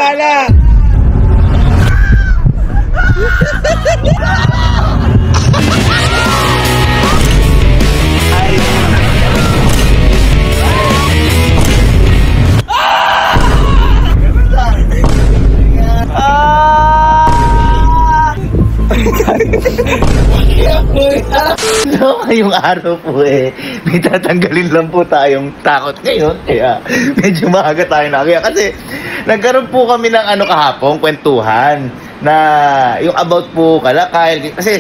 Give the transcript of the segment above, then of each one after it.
bahala. So, ngayong araw po may tatanggalin lang po tayong takot ngayon. Kaya medyo maaga tayo na. Kaya kasi nagkaroon po kami ng kahapon, kwentuhan na yung about po kala Kyle. Kasi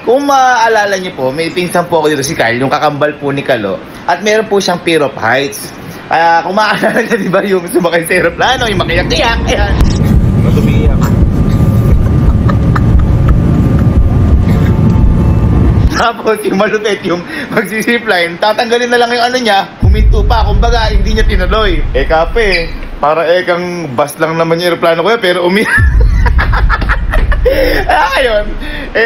kung maaalala niyo po, may pinsan po ako dito si Kyle, yung kakambal po ni Kalo. At meron po siyang fear of heights. Kung maaalala niyo, diba, yung sumakay sa aeroplano, yung makiyak-iyak. Ayan. Matumiyak. Tapos yung malupit, yung magsisipline, tatanggalin na lang yung niya, huminto pa, kumbaga hindi niya tinuloy. Kape, para kang bus lang naman yung aeroplano ko yun, pero ngayon,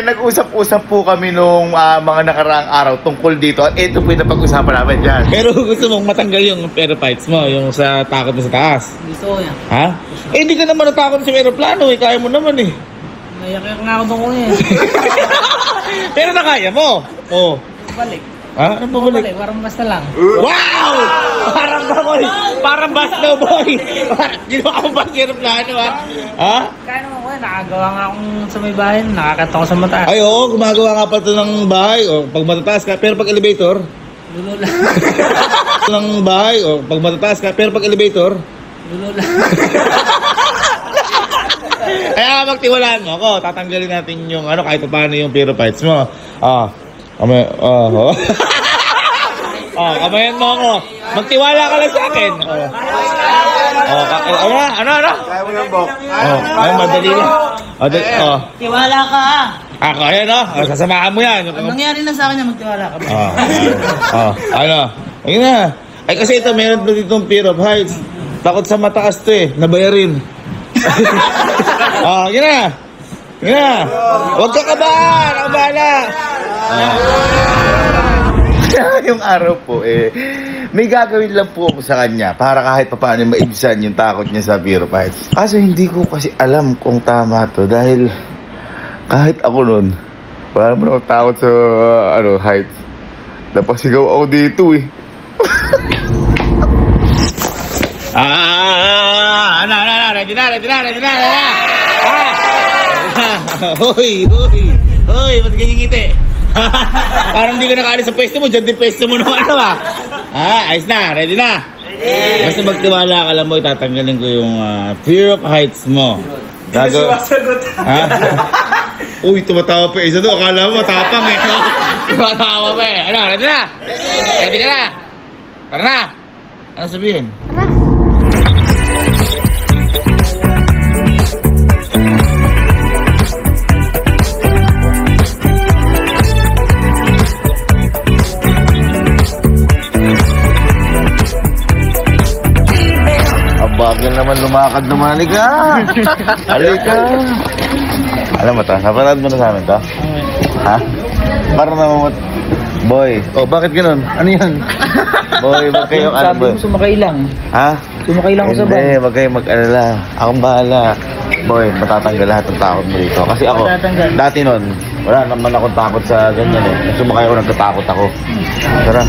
nag-usap-usap po kami nung mga nakaraang araw tungkol dito. At ito po yung napag-usapan namin dyan. Pero gusto mong matanggal yung fights mo, yung sa takot mo sa taas? Gusto ko yan. Ha? Hindi ka naman natakot sa aeroplano kaya mo naman Nayak-yak nga ako doon ko Pero nakaya mo? Oo. Balik. Ha? Ano mo balik? Parang basta lang. Wow! Parang boy! Parang basta boy! Ginawa ko ba sa aeroplano ha? Kaya naman ko nakagawa nga akong sa may bahay, nakakata ko sa mata. Ay oo, gumagawa nga pa ito ng bahay pag matataas ka, pero pag elevator Lulo lang. ng bahay pag matataas ka, pero pag elevator Lulo lang. Kaya magtiwalaan mo ako, tatanggalin natin yung kahit paano yung pyrophytes mo. Kamayan mo ako. Magtiwala ka lang sa akin. Ano? Kaya mo yung bok. Ay, madali lang. Tiwala ka. Ako, ayan sasamahan mo yan. Ang nangyari na sa akin na magtiwala ka. Ayun na. Ay kasi ito, meron dito itong fear of heights. Takot sa mataas to nabayarin. Yun na. Huwag ka kabahan. Ako bahala. Yung araw po may gagawin lang po ako sa kanya para kahit paano maibsan yung takot niya sa fear of heights. Kaso hindi ko kasi alam kung tama to dahil kahit ako nun, wala naman ako takot sa heights. Napasigaw ako dito Ready na. Hoy, ba't ganyan ngiti? Parang hindi ka nakaalis sa pwesto mo, dyan din pwesto mo naman ayos na, ready na? Basta magtiwala ka lang mo, itatanggalin ko yung fear of heights mo. Uy, tumatawa pa isa doon, akala mo matapang tumatawa pa ready na? Ready ka na? Tara na! Ano sabihin? Bagay naman lumakad na halika. Halika. Alam mo to, napanood mo na sa amin to? Ha? Parang naman boy, bakit ganun? Ano yan? Boy, wag kayong Sabi mo sumakay lang. Ha? Sumakay lang ako sa van. Hindi, wag kayong mag-alala. Akong bahala. Boy, matatanggal lahat ng takot mo dito. Kasi ako, dati nun, wala naman akong takot sa ganyan Sumakay ako, nagkatakot ako. Tara.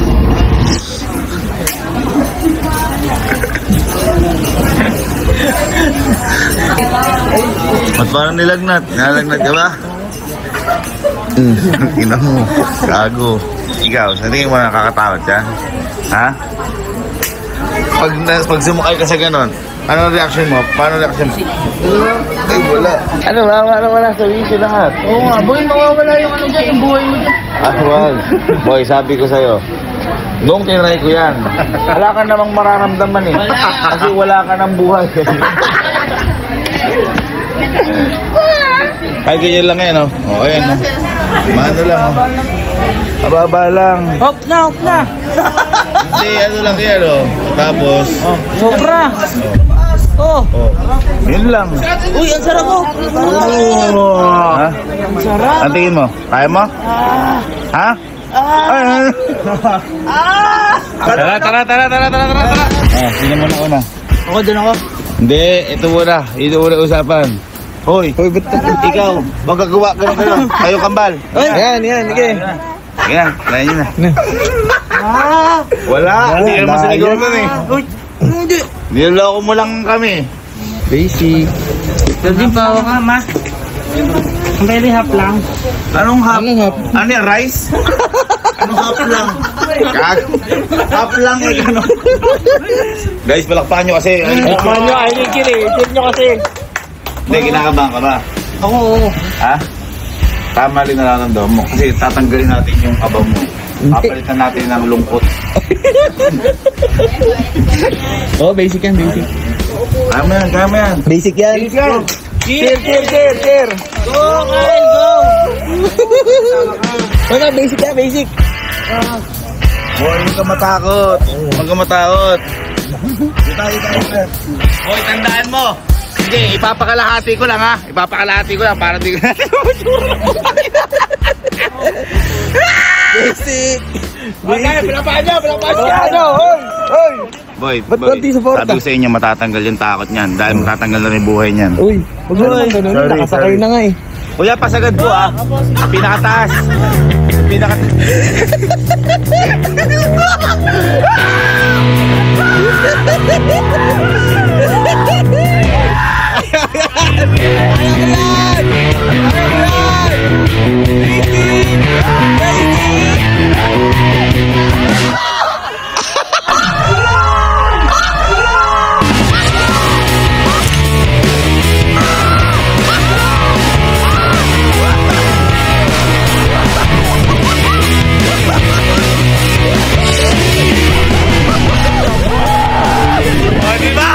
At parang nilagnat ka ba? Ina mo, gago. Ikaw, sa tingin mo nakakatakot ka? Ha? Pag sumakay ka sa ganon, ano reaction mo? Paano reaction mo? Ay, wala. Wala. Sabihin ko lahat. Oo nga, boy, mawawala yung dyan, yung buhay mo dyan. Wag. Boy, sabi ko sa'yo, noong tinry ko yan, wala ka namang mararamdaman kasi wala ka ng buhay. Ay, ganyan lang yan, ayan, Mano lang, Ababa lang. Hop na. Hindi, ano lang yan, Tapos, Sobra. yun lang. Uy, ang sarap mo. Ha? Ang sarap. Ang tingin mo? Kaya mo? Ha? Tara. Sino mo na una? Ako, doon ako. Hindi, ito muna. Ito muna usapan. Hoy, ba't ikaw, baka gawa ka ng gano'n. Kayo kambal. Yan, sige. Yan, layan nyo na. Wala, hindi ka naman sinigaw nun eh. Hindi. Niloloko mo lang kami. Basic. Hindi pa ako nga, ma. Very hap lang. Anong hap? Ano yan, rice? Anong hap lang? Hap lang eh, ano? Guys, palakpakan nyo kasi. Palakpakan nyo, ay kill eh. Kill nyo kasi. Hindi, kinakabahan ka ba? Oo. Ha? Tama rin nararamdaman mo. Kasi tatanggalin natin yung kaba mo. Papalitan natin ng lungkot. Basic yan, basic. Kaya mo yan. Basic yan. Cheer. Go, Kyle, go! Wala, basic yan, basic. Boy, huwag ka matakot. Huwag ka matakot. Boy, tandaan mo. Sige, ipapakalahati ko lang ha. Ipapakalahati ko lang para di ko natin Basic. Okay, pinapahan nyo. Boy, Ba't konti suporta? sabi ko sa inyo matatanggal yung takot niyan. Dahil matatanggal na rin yung buhay niyan. Uy, huwag mo naman ganun. Sorry, Nakasakay sorry. na nga eh. Kuya, pasagad po ah. Pinakataas. O, diba?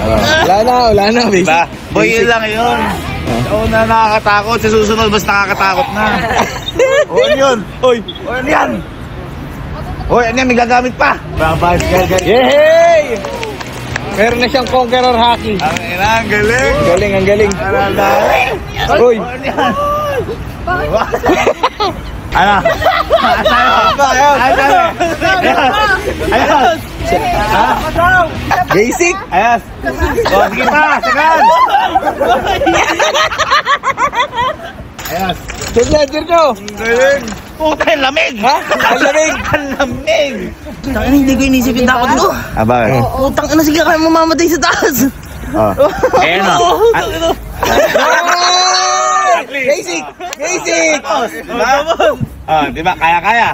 Wala na, basic. Diba? Boy, yun lang yun. Oo na nakakatakot. Sa susunod, mas nakakatakot na. O, ano yun? Oy, o, ano yan? Oy, ano yan? May gagamit pa. Yehey! Meron na siyang conqueror hockey. Ang galing. Ang galing. Uy! Ano? Ayos. Basic! Ayos. O, sige pa. Sagan. Ayos. Cheer nyo! Galing. Puta, yung lamig. Ha? Ang lamig! Ang lamig. Tangina, hindi ko inisip yung takot ko. Bakit? Putang ina, sige kayo mamamatay sa taas. Ayan o. Basic! Basic! Di ba? Kaya-kaya.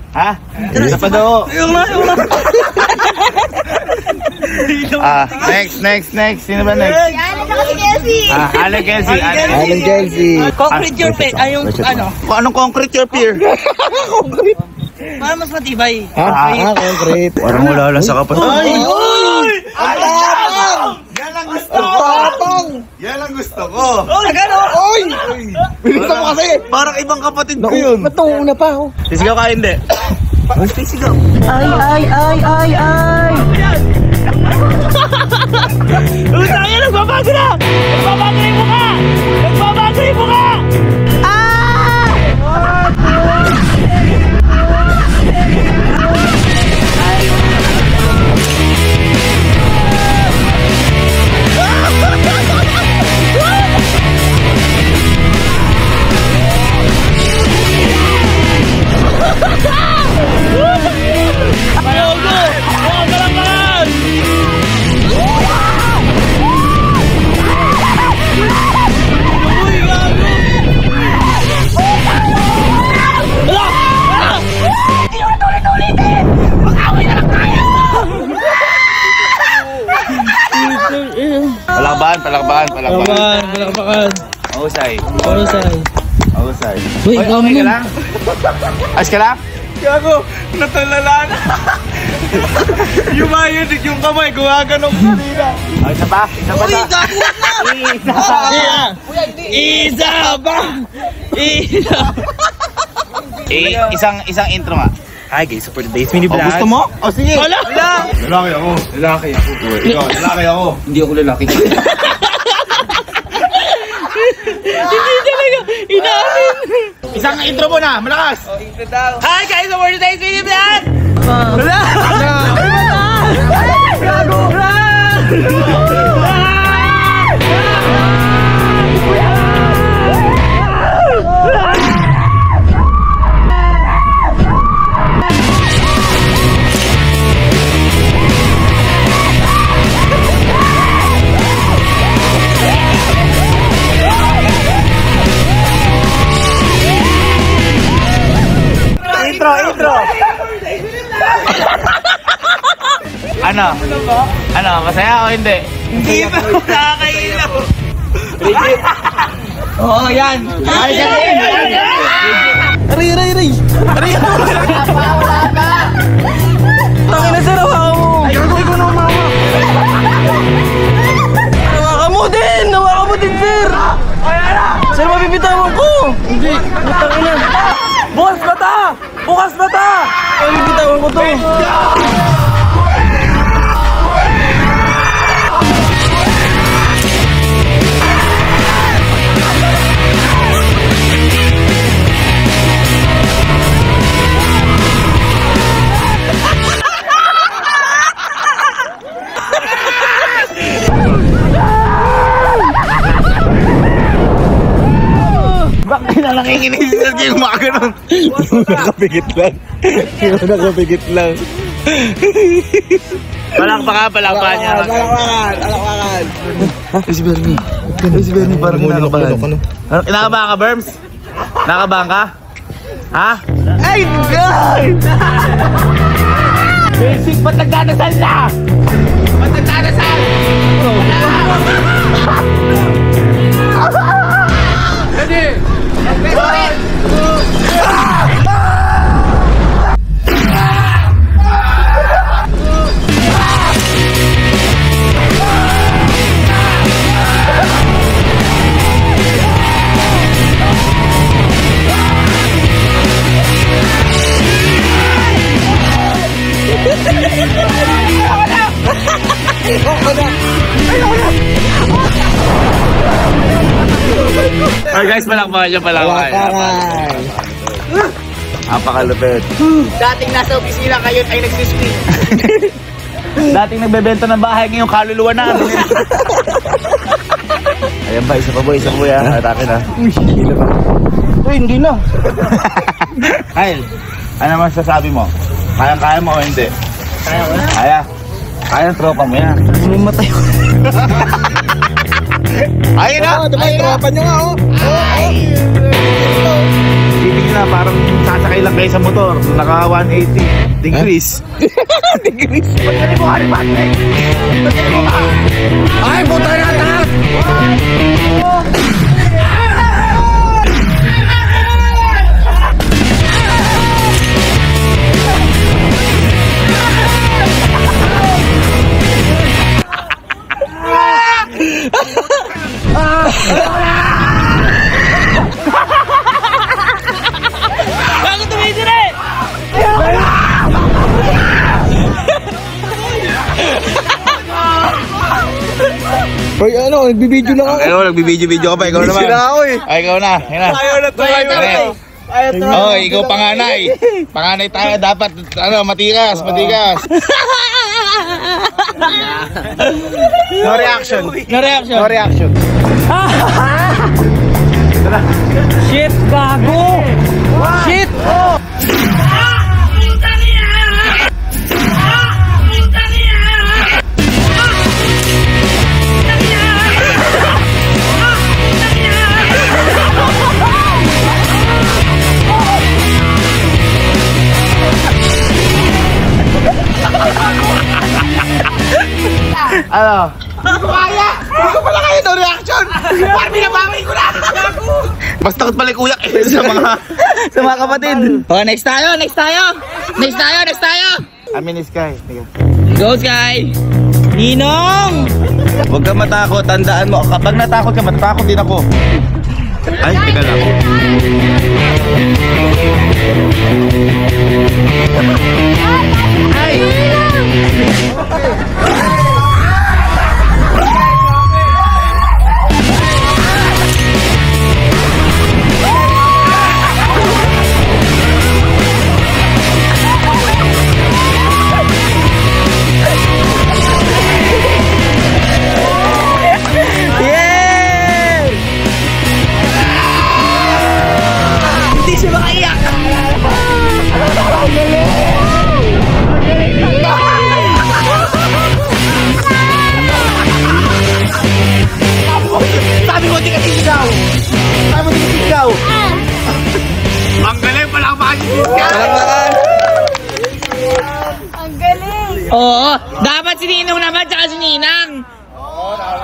Ha? Isa pa daw. Yung na. Next. Sino ba next? Alan Kelsey. Alan Kelsey. Concrete your pet. Ay, yung ano. Anong concrete your peer? Para mas matibay. Concrete. Parang wala lang sa kapatid. Uy! Ang tapang! Yan ang gusto Ang tapang! Yan ang gusto ko. Uy! Bilisan mo kasi! Parang ibang kapatid ko yun. Ba't nauna pa ako? Sisigaw ka hindi. Sisigaw. Ay. Utang yan, nagbabago na! Nagbabago yung mukha! Palakpakan. Mahusay. Mahusay. Mahusay. Uy, Okay ka lang? Ayos ka lang? Gago, natulala na. Yung mayanig yung kamay, gumaganong kanina. Ay, isa pa? Isa pa na? Isa pa! Isang intro nga. Hi guys, support the Days Mini O, Vlog. gusto mo? O, sige. Wala! Lalaki ako. Ikaw, lalaki ako. Hindi ako lalaki. Hindi talaga! Inaamin! Isang intro mo na, malakas. Hi guys! Support the Days Mini Vlog! Intro. Ano, masaya o hindi? Hindi ba? Nakakailaw! Oo, yan. Ay, ganun. Aray. Tangin na sir, hawa mo. Ikaw na mama. Nawakan mo din, sir. Sir, mabibitawan ko. Hindi, butang ina. Bukas mata. Mabibitawan ko to. Bakit na nakikinig sa yung mga ganun? Nakapigit lang. Palakpakan niya. Palakpakan. Si Bernie parang kinakabahan. Kinakabahan ka, Berms? Nakakabahan ka? Ha? Ay, God! Basic, ba't nagdadasal na? Alright guys, palakpakan niyo, Napakalupit. Dating nasa opisina kayo ay nagsiswing. Dating nagbebenta ng bahay, ngayon kaluluwa na. Ayan ba, isa pa boy ha. Atake na. Uy, hindi na. Kyle, ano naman sasabi mo? Kaya mo o hindi? Kaya ang tropa mo yan. Mamatay ko. Ayun na! Tropa nyo nga oh. Titignan na, parang sasakay lang kayo sa motor. Naka 180 degrees. Ay, puta na lahat! Bago tumigil eh! Ay, ano, nagbibideo lang ako. Ano, nagbibideo ka pa. Ikaw naman. Sila ako eh. Ay, ikaw na. Ayaw na to. Oh, ikaw panganay. Panganay tayo dapat matigas. No reaction. Shit, gago! Shit! Ano? Hindi ko pala kayo no reaction. Parang binabawi ko na. Mas takot pala kuya sa mga kapatid. Oh, next tayo. Amin ni Sky. Go, Sky. Ninong! Huwag kang matakot, tandaan mo. Kapag natakot ka, matatakot din ako. Ay, teka lang. Hindi siya makaiyak. Sabi mo, di ka sisigaw! Ang galing pala ang Ang galing! Oo, dapat si Ninong naman tsaka si Ninang.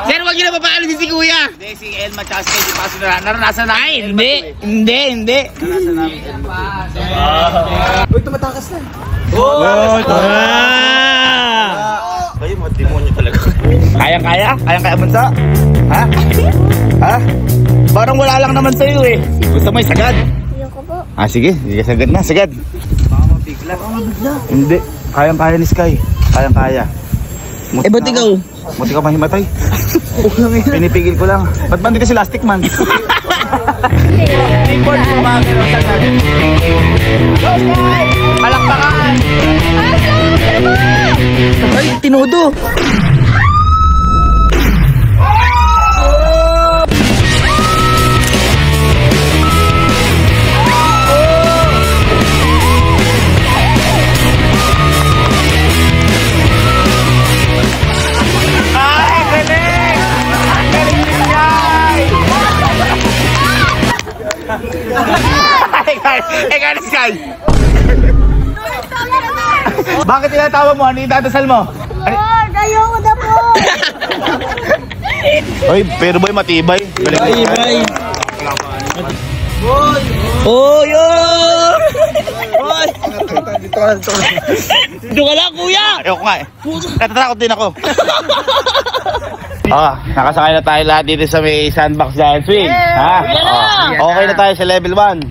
Sir, wag niyo na papaalam si Kuya. Hindi, si Elma tsaka si Katie pa naranasan namin. Ay, hindi. Naranasan namin. Uy, tumatakas na. Kayo, mga demonyo talaga. Kaya? Kaya bansa? Ha? Parang wala lang naman sa'yo eh. Gusto mo sagad? Ayoko po. Sige sagad na, sagad. Baka mabigla. Hindi, kaya ni Sky. Kaya. Eh, ba't ikaw? Buti ka mahimatay. Pinipigil ko lang. Ba't ba hindi kasi elastic man? Palakpakan! Ay, tinudo! Sky! Bakit tinatawa mo? Ano yung dadasal mo? Lord, ayoko na po! Oy, pero boy, matibay. Bye! Oy! Dito ka lang, Kuya! Ayoko nga eh. Natatakot din ako. Nakasakay na tayo lahat dito sa may sandbox giant swing. Ha? Okay na tayo sa level 1.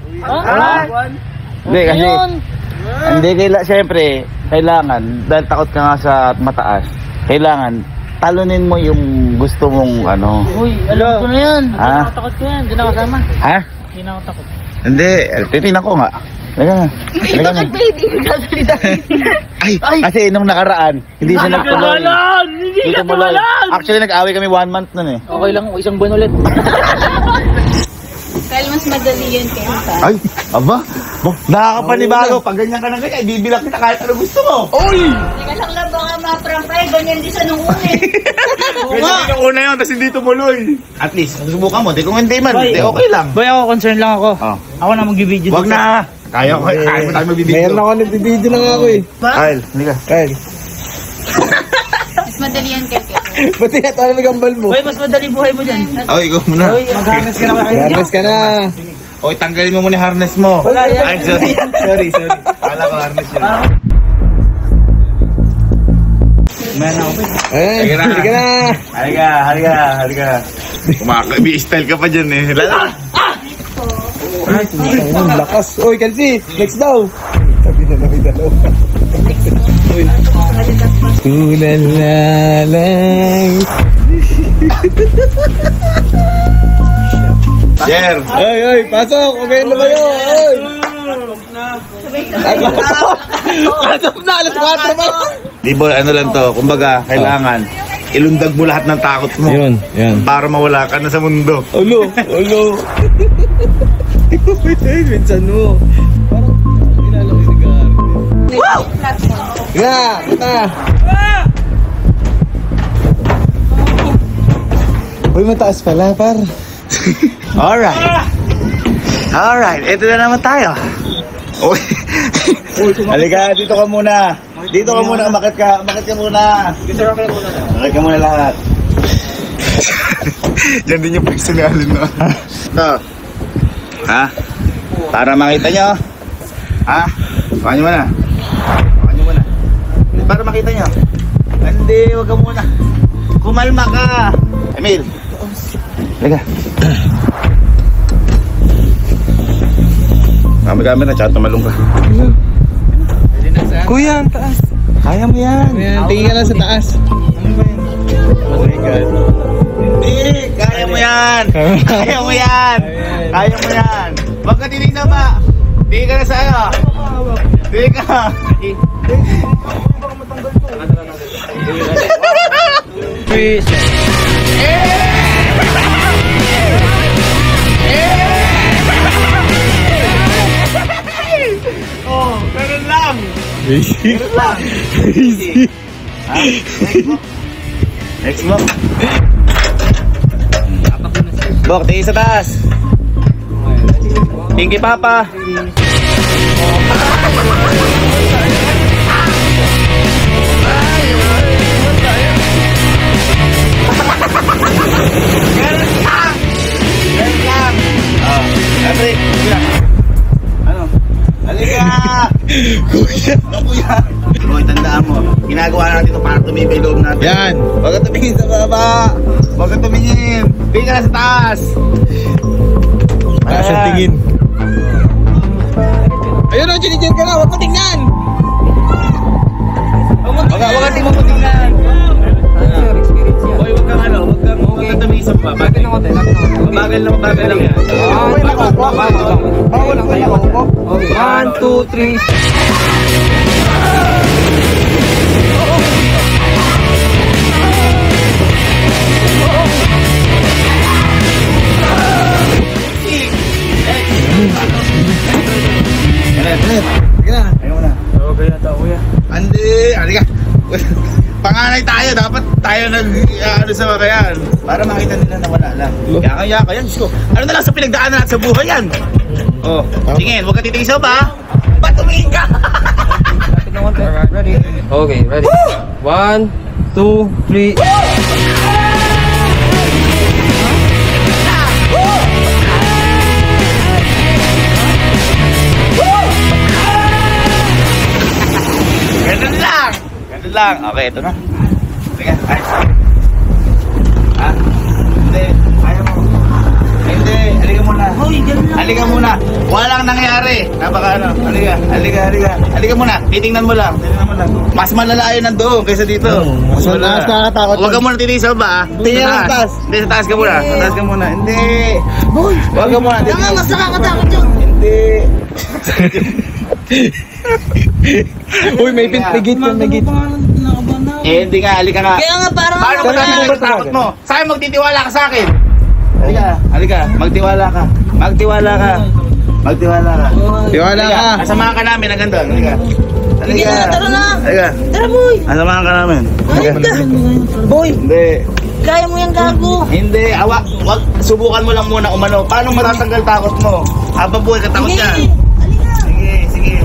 Hindi kasi siyempre kailangan dahil takot ka nga sa mataas. Kailangan talunin mo yung gusto mong ano. Uy, alam ko na yan. Ha? Takot ko yan. Hindi na kasama. Ha? Hindi na ako takot. Hindi, titignan ko nga. Talaga na. Ay, kasi nung nakaraan, hindi siya nagtuloy. Hindi ka tumuloy. tumalan! Actually, nag-away kami 1 month nun eh. Okay lang, isang buwan ulit. Dahil mas madali yan kaysa sa... Ay, aba, nakakapanibago. Pag ganyan ka na ganyan, bibilang kita kahit ano gusto mo. Uy! Teka lang lang baka ma-prank ganyan din sa nung una eh. Ganyan din yung una yun, tapos hindi tumuloy. At least, susubukan mo. Di kung hindi man, di okay lang. Boy, ako concern lang ako. Oh. Ako na mag-video Wag na. Kaya mo tayo magbibideo. Meron ako nagbibideo na nga ako eh. Kyle, hindi ka. Kyle, Mas madali yan kaysa. ba't tinatawa na gambal mo? Boy, mas madali buhay mo dyan. Oh, ikaw muna. Boy, mag-harness ka na kayo. Harness ka na. Oy, tanggalin mo muna yung harness mo. Wala yan. Ay, sorry. Kala ko harness yun. Ayan, Sige na. sige na. Halika. Kumakabi-style ka pa dyan eh. Lala! Ang lakas. Uy, Kalsi, next daw. Sabi na namin dalawa. Tulalalay. Jer! Ay, pasok. Okay na ba yun? Ay. Pasok na, alas 4 ba? Di ba, ano lang to, kumbaga, kailangan ilundag mo lahat ng takot mo. Yun. Para mawala ka na sa mundo. Ulo. Minsan mo. Parang kilala ko si Garden. Wow! Kita! Uy, mataas pala, par. Alright, ito na naman tayo. Uy. Halika, dito ka muna. Umakit ka muna. Umakit ka muna lahat. Diyan din yung pwesto ni Alin, no? Ha? Para makita nyo. Ha? Pakan nyo muna. Pakan nyo muna. Para makita nyo. Hindi, wag ka muna. Kumalma ka. Emil. Liga. Kami na, tsaka tumalong ka. Kuya, ang taas. Kaya mo yan. Tingin ka lang sa taas. Hindi, kaya mo yan. Kaya mo yan. Kaya mo yan. Huwag ka titignan pa. Tingin ka na sa ano. Tingin ka. Oh, ganun lang. Ganun lang. Ha? Next mo. Bok, tingin sa taas. Pinky Papa. Ganun lang. Ganun lang. Oh, Patrick. Ano? Halika! Kuya! Kuya! Bro, tandaan mo. Ginagawa natin ito para tumibay loob natin. Yan. Huwag ka tumingin sa baba. Huwag ka tumingin. Tingin ka na sa taas. Taas ang tingin. Ayun o, chinichir ka na. Huwag mo tingnan. Huwag ka tingnan. Boy, huwag kang ano. Huwag kang tumingin sa baba. Mabagal lang yan. Bawal lang kayo. 1, 2, 3. Ayaw na. Okay na tao kuya. Andi, halika. Panganay tayo, dapat tayo ano sa makayan. Para makita nila na wala lang. Kaya yan, Diyos ko. Ano na lang sa pinagdaanan natin sa buhay yan. Oh, tingin, huwag ka titingin sa ba? Ba't tumingin ka? Ready? Okay, ready. 1, 2, 3. Ganun lang. Ganun lang. Okay, ito na. Sige, ayos. Ha? Hindi, ayaw mo. Hindi, halika muna. Halika muna. Walang nangyari. Napaka ano. Halika muna. Titingnan mo lang. Mas malala yun nandoon kaysa dito. Mas malakas nakakatakot. Huwag ka muna titingin sa baba. Tingin sa taas. Hindi, sa taas ka muna. Sa taas ka muna. Hindi. Huwag ka muna. Tanga, mas nakakatakot yun. Hindi. Uy, may gate yun, may gate. Eh, hindi nga. Halika nga. Kaya nga parang Paano ba Saan tayo mo ba takot tawagan? mo? Saan magtitiwala ka sa akin? Halika. Magtiwala ka. Magtiwala ka. Tiwala ka. Asamahan ka namin ang ganda. Halika. Halika. Tara na. Halika. Tara boy. Asamahan ka namin. Kahit ka. Boy, Hindi. kaya mo yung gago. Hindi. Wag. Subukan mo lang muna umano. Paano matatanggal takot mo? Habang buhay ka takot yan. Sige.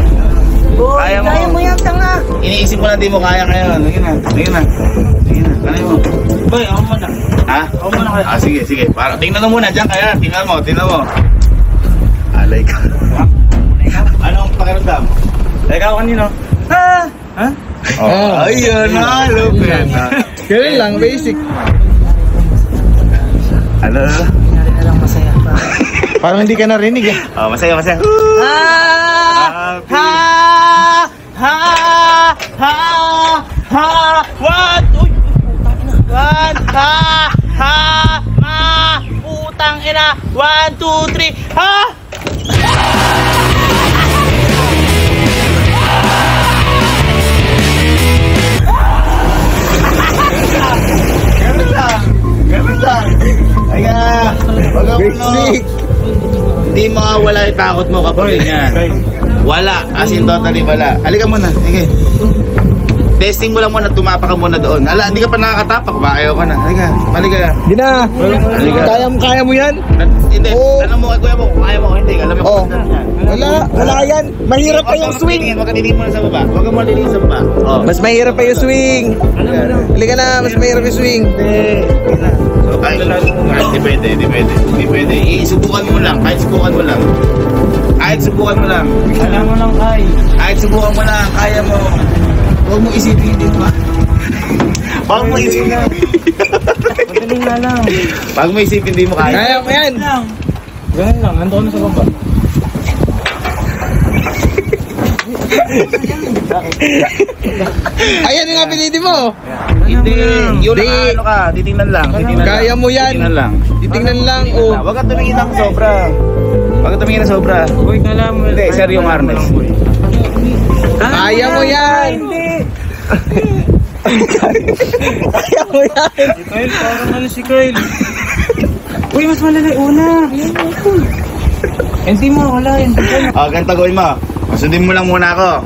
Boy, Kaya mo. kaya mo yung tanga. Iniisip mo na di mo kaya ngayon. Sige na. Kanay mo. Boy, ako muna. Ha? Ako muna kayo. Sige. Tingnan mo muna. Diyan kaya. Tingnan mo. Alay ka. Anong pakiramdam? Ikaw kanino? Ha? Oh, ayun na. Lupit. Ganun lang, basic. Ano? Parang hindi ka narinig eh. Oh, masaya. Putang ina. 1, 2, 3. Ha? Ganun lang. Ay nga. Basic. Hindi mawawala yung takot mo kapag ganyan. Wala. As in totally wala. Halika muna. Sige. Testing mo lang muna. Tumapa ka muna doon. Ala, hindi ka pa nakakatapak. Ba, ayaw ka na. Halika. Hindi na. Halika. Kaya mo yan? Hindi. Oo. Alam mo, kuya mo, kung kaya mo, hindi. Alam mo, Oh. kung yan. Wala yan. Mahirap pa yung swing. Huwag ka titingin muna sa baba. Huwag ka muna titingin sa baba. Oh. Mas mahirap pa yung swing. Halika na, mas mahirap yung swing. Hindi. Ay, hindi pwede, hindi pwede. Hindi pwede. Isubukan mo lang, kahit subukan mo lang. Kahit subukan mo lang. Alam mo lang, Kai. Kahit subukan mo lang, kaya mo. Huwag mo isipin din ba? Huwag mo isipin. Pagaling nga lang. Huwag mo isipin, di mo kaya. Kaya mo yan. Ganun lang, nandun na sa baba. Ayan yung pinili mo. Hindi, yun Di. ang ano ka, titingnan lang. Titingnan Kaya lang. mo yan. Titingnan lang. Titingnan lang. Oh. Huwag ka tumingin ng sobra. Huwag ka tumingin ng sobra. Boy, kala mo. Hindi, sir, yung harness. Kaya mo yan. Kaya mo yan. Kyle, parang ano si Kyle. Uy, mas malala una. Hindi mo, wala yun. Ganito gawin mo. Masundin mo lang muna ako.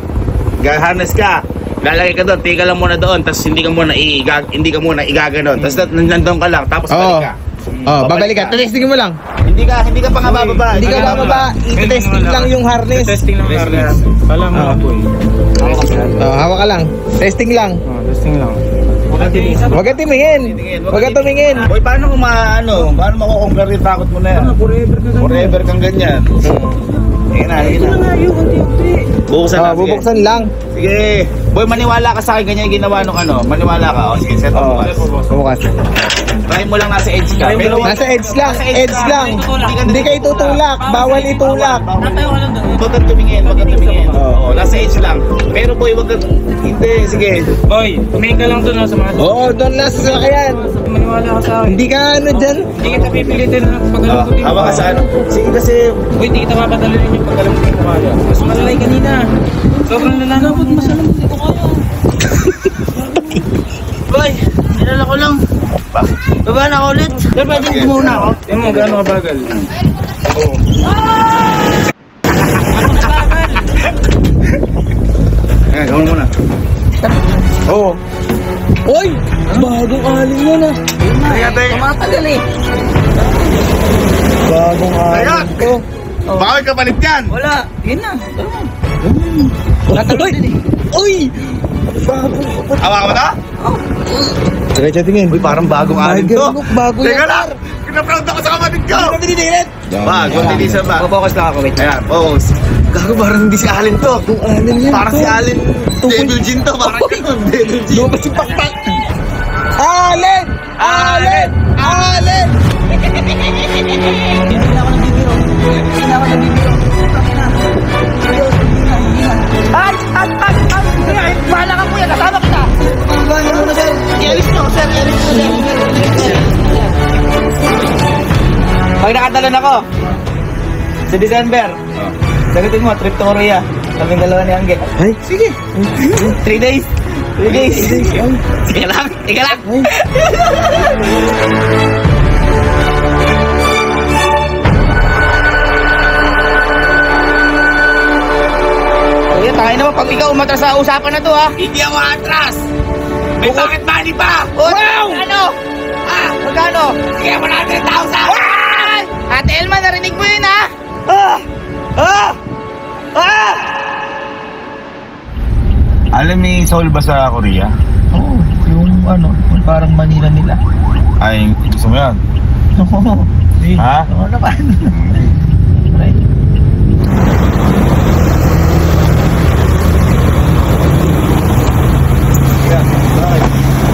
Harness ka. Lalagay ka doon, tika lang muna doon, tapos hindi ka muna igaganon. Tapos nandun ka lang, tapos Oo. balik ka. Oh, babalik ka. Testing mo lang. Hindi ka pa nga bababa. Hindi ka bababa. I-testing lang yung harness. Testing lang yung harness. Kala mo na, boy. Oh, hawak ka lang. Testing lang. Testing lang. Huwag ka tumingin. Huwag ka tumingin. Boy, paano kung paano makukonquer yung takot mo na yan? Forever kang ganyan. Sige na, sige na. Bubuksan na, sige. Bubuksan lang. Sige. Boy, maniwala ka sa akin, ganyan yung ginawa nung ano. Maniwala ka. O, sige, set up mo. Bubukas. Try mo lang nasa edge ka. Pero Nasa edge lang. Edge lang. Hindi ka itutulak. Bawal itulak. Huwag kang tumingin, huwag kang tumingin. Oo, nasa edge lang. Pero boy, huwag kang... Hindi, sige. Boy, tumingin ka lang doon sa mga... Oo, doon lang sa sasakyan. Maniwala ka sa akin. Hindi ka ano dyan. Hindi kita pipilitin na pagalaw ko din. Hawa ka sa ano. Sige kasi... Boy, hindi kita mapadalhin yung pagalaw ko din kaya. Mas malalay kanina. Sobrang lala na. Dapat masalam ko dito kaya. Boy, nilala ko lang. Baba na ako ulit. Sir, pwede muna ako. Yan mo, gano'n kabagal. Ayan, gawin mo na. Oo. Uy! Bagong aling yan ah. Teka, teka. Tumatagal eh. Bagong aling to. Baka may kapalit yan. Wala. Yun na. Uy! Uy! Bagong... Hawa ka ba ito? Diretso tingin. Uy, parang bagong alin to. Bago yan. Teka lang. Kinaproud ako sa kapatid ko. Hindi ka tinitingin. Wag, huwag titisan ba? Focus lang ako, wait. Ayan, focus. Gago, parang hindi si Alin to. Alin yan. Parang si Alin. Devil Jin to. Parang ganun, Devil Jin. Lumabas yung pakpak. Alin! Alin! Alin! Hindi na ako nagbibiro. Hindi na ako nagbibiro. Ay! Bahala ka kuya, kasama kita! Bahala mo na sir. I-alis nyo, sir. I-alis nyo, sir. Pag nakatalon ako, sa December, sagutin mo, trip to Korea. Kaming dalawa ni Angge. Ay, sige. 3 days. 3 days. Sige lang, sige lang. Kuya, tayo naman pag ikaw umatras sa usapan na to ha. Hindi ako atras. May pocket money pa. Wow! Ano? Magkano? Sige, 100,000. Ate Elma, narinig mo yun ha? Alam ni Seoul ba sa Korea? Oo, yung ano, yung parang Manila nila. Ay, gusto mo yan? Oo. Ha? Oo naman.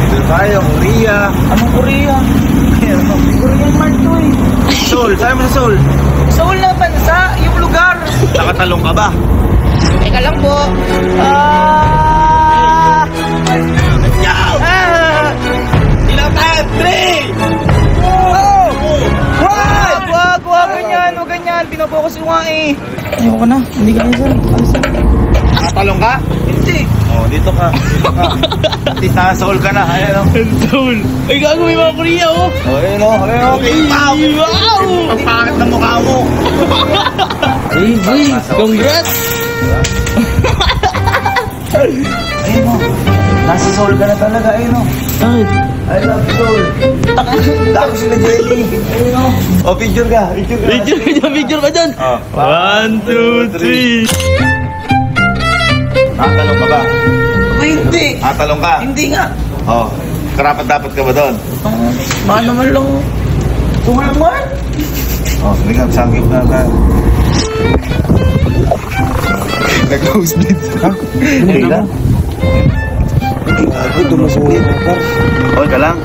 Dito tayo, Korea. Anong Korea? Korean Mart to eh. Seoul, saan mo sa Seoul? Seoul na bansa, yung lugar. Nakatalong ka ba? Teka lang po. Ilang tayo? 3! Wag ganyan, wag ganyan. Pinapokus yung nga eh. Ayoko na, hindi ka sir. Nakatalong ka? Hindi. Oh, dito ka. Dito ka. At least nasa Seoul ka na. Ayan o. Seoul! Ay, gago may mga Korea, oh! Oh, ayan o. Ayan o. Wow! Ang pangit ng mukha mo. Easy! Congrats! Ayun o. Nasa Seoul ka na talaga, ayun o. I love Seoul. Dami sila jelly. Ayun o. Oh, picture ka. Picture ka. Picture ka dyan! 1, 2, 3! Nakatalong ka ba? Hindi. Nakatalong ka? Hindi nga. Oh. karapat dapat ka ba doon? Baka naman lang. Kumalman. Oh, sige nga, sanggip na ka. Nag-nosebleed ka? Hindi lang. Gago, tumusubit. Okay ka lang?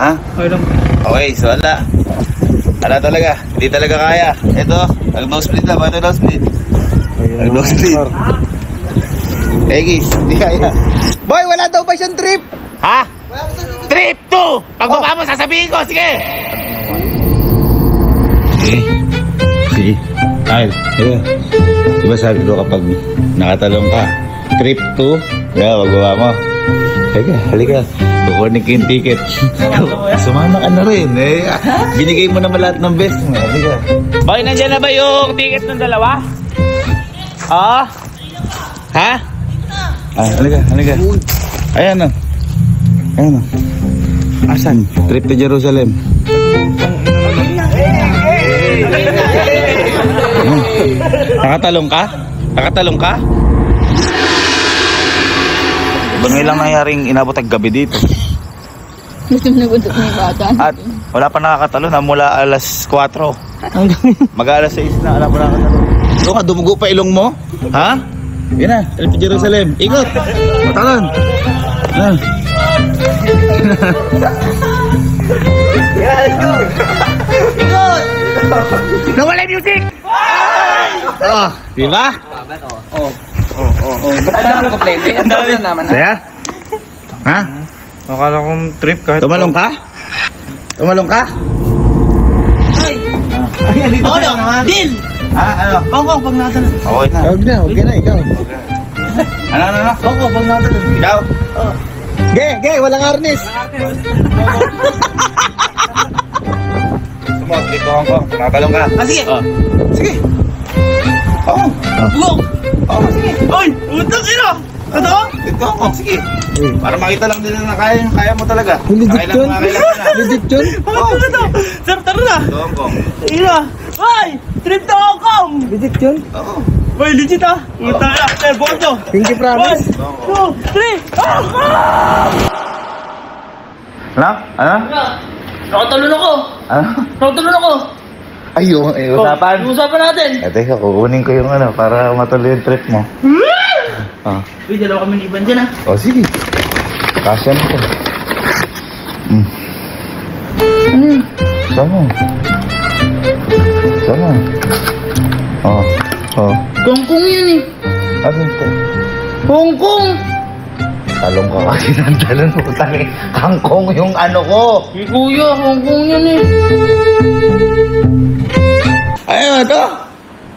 Ha? Okay lang. Okay, so wala. Wala talaga. Hindi talaga kaya. Ito, nag-nosebleed na. Bakit nag-nosebleed? Nag-nosebleed. Egis, hindi kaya. Boy, wala daw ba siyang trip? Ha? Trip 2! Pagbaba mo, sasabihin ko. Sige! Sige. Kyle, sige. Diba sabi ko kapag nakatalong ka, trip 2, pagbaba mo. Halika, halika. Kukunin ko yung ticket. Sumama ka na rin. Binigay mo naman lahat ng best mo. Halika. Boy, nandiyan na ba yung ticket ng dalawa? Ah? Ha? Halika, halika. Ayan na. Ayan na. Asan? Trip to Jerusalem. Nakatalong ka? Nakatalong ka? Ba lang nangyaring inabot ang gabi dito? Gusto mo nagundok na yung bata? At wala pa nakakatalo na mula alas 4. Mag-alas 6 na, alam mo nakakatalo. Ano ka, dumugo pa ilong mo? Ha? Yan na, trip to Jerusalem. Ikot! Matalon! Nawala yung music! Oh, di ba? Ba't na kompleto? Ang dami na naman. Saya? Ha? Akala kong trip kahit... Tumalong ka? Tumalong ka? Oh, no. Deal! Ha? Ano? Kongkong, pag natin. Okay na. Huwag na, ikaw. Ano? Kongkong, pag natin. Ikaw? Ge, walang harness. Sumot, dito Hong Kong. Nakatalong ka. Ah, sige. Sige. Oo. Bugong. Sige. Oy, utang ino. Totoo? Dito Hong Kong. Sige. Para makita lang din na kaya mo talaga. Legit Kailan yun? kailangan na. Legit yun? Oh, ito. Sir, tara na. Dito Hong Kong. Ino. Hoy, trip to Hong Kong. Legit yun? Oo. Hoy, legit ah. Utang na. Sir, Bordo. Pinky promise. 1, 2, 3. Hong Kong! Ano? Nakatalon ako. Ano? Nakatalon ako. Ayun, usapan. Usapan natin. Teka, kukunin ko yung para matuloy yung trip mo. Uy, dalawa kami liban dyan ah. O, sige. Kasya na ko. Sama. Kongkong yun eh. Ano ito? Hongkong! Talong ka kasi ng talong mo. Kangkong yung ano ko. Eh, kuya, Hongkong yun eh. Ayun, ito.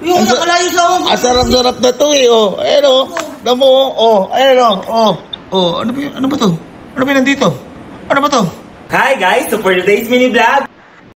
Yung nakalayo sa Hong Kong. Asarap-sarap na to eh. Oh. Ayun oh. Damo oh. Ayun oh. Oh. Ano ba to? Ano ba nandito? Ano ba to? Hi guys! So for today's mini vlog,